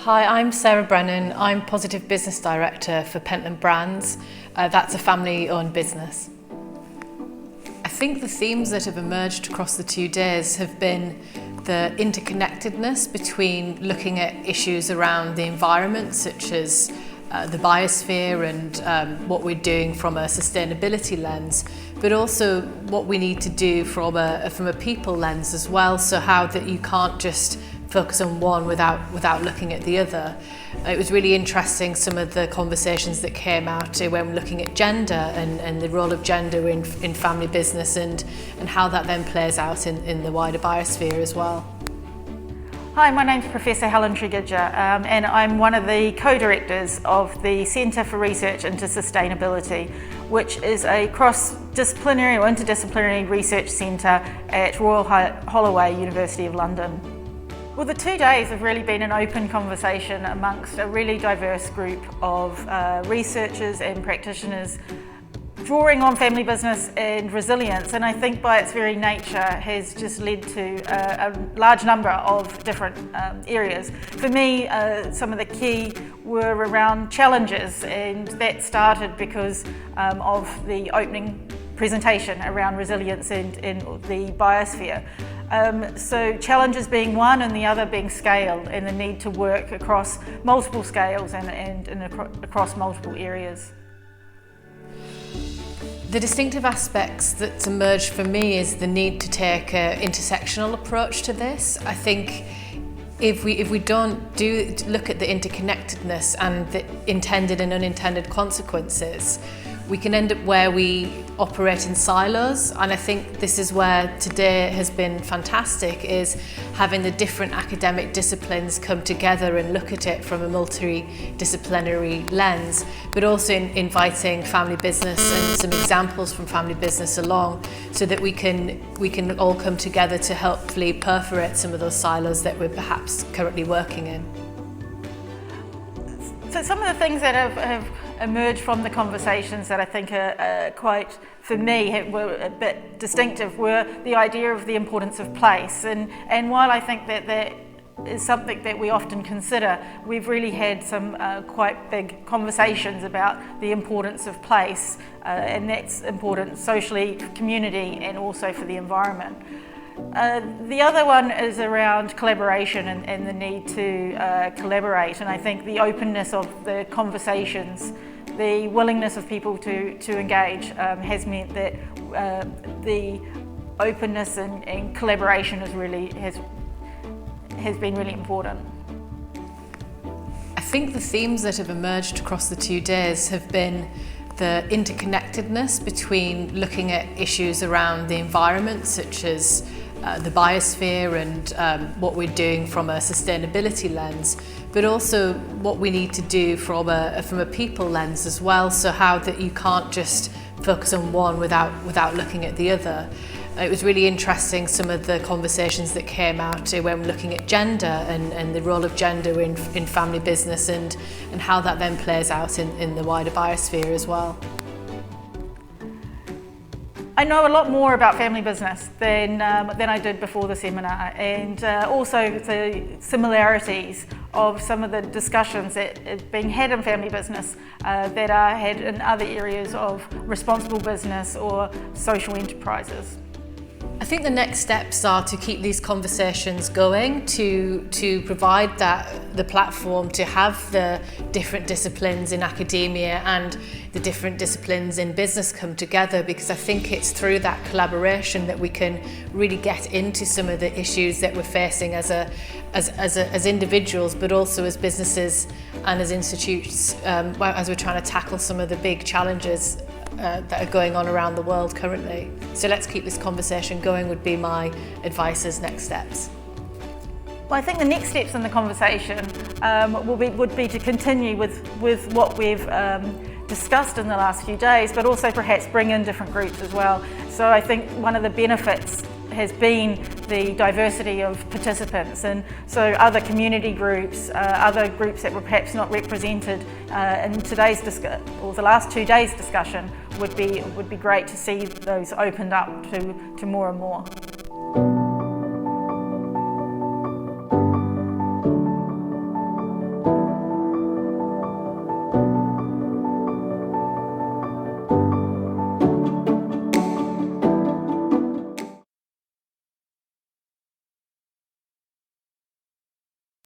Hi, I'm Sara Brennan. I'm Positive Business Director for Pentland Brands. That's a family-owned business. I think the themes that have emerged across the 2 days have been the interconnectedness between looking at issues around the environment, such as the biosphere and what we're doing from a sustainability lens, but also what we need to do from a people lens as well, so how that you can't just focus on one without looking at the other. It was really interesting, some of the conversations that came out when looking at gender and the role of gender in family business and how that then plays out in the wider biosphere as well. Hi, my name's Professor Helen Tregidga and I'm one of the co-directors of the Centre for Research into Sustainability, which is a cross-disciplinary or interdisciplinary research centre at Royal Holloway University of London. Well, the 2 days have really been an open conversation amongst a really diverse group of researchers and practitioners, drawing on family business and resilience, and I think by its very nature has just led to a large number of different areas. For me, some of the key were around challenges, and that started because of the opening presentation around resilience and the biosphere. So challenges being one and the other being scaled, and the need to work across multiple scales and across multiple areas. The distinctive aspects that's emerged for me is the need to take an intersectional approach to this. I think if we don't look at the interconnectedness and the intended and unintended consequences, we can end up where we operate in silos, and I think this is where today has been fantastic, is having the different academic disciplines come together and look at it from a multidisciplinary lens, but also inviting family business and some examples from family business along, so that we can all come together to hopefully perforate some of those silos that we're perhaps currently working in. So some of the things that have emerged from the conversations that I think are quite, for me, were a bit distinctive, were the idea of the importance of place. And while I think that is something that we often consider, we've really had some quite big conversations about the importance of place, and that's important socially, for community, and also for the environment. The other one is around collaboration and the need to collaborate, and I think the openness of the conversations, the willingness of people to engage has meant that the openness and collaboration has been really important. I think the themes that have emerged across the 2 days have been the interconnectedness between looking at issues around the environment, such as the biosphere and what we're doing from a sustainability lens, but also what we need to do from a people lens as well, so how that you can't just focus on one without looking at the other. It was really interesting, some of the conversations that came out when looking at gender and the role of gender in family business and how that then plays out in the wider biosphere as well. I know a lot more about family business than I did before the seminar, and also the similarities of some of the discussions that are being had in family business that are had in other areas of responsible business or social enterprises. I think the next steps are to keep these conversations going, to provide the platform to have the different disciplines in academia and the different disciplines in business come together, because I think it's through that collaboration that we can really get into some of the issues that we're facing as individuals, but also as businesses and as institutes, as we're trying to tackle some of the big challenges that are going on around the world currently. So let's keep this conversation going would be my advice as next steps. Well, I think the next steps in the conversation would be to continue with what we've discussed in the last few days, but also perhaps bring in different groups as well. So I think one of the benefits has been the diversity of participants, and so other community groups, other groups that were perhaps not represented in today's or the last 2 days' discussion would be great to see those opened up to more and more.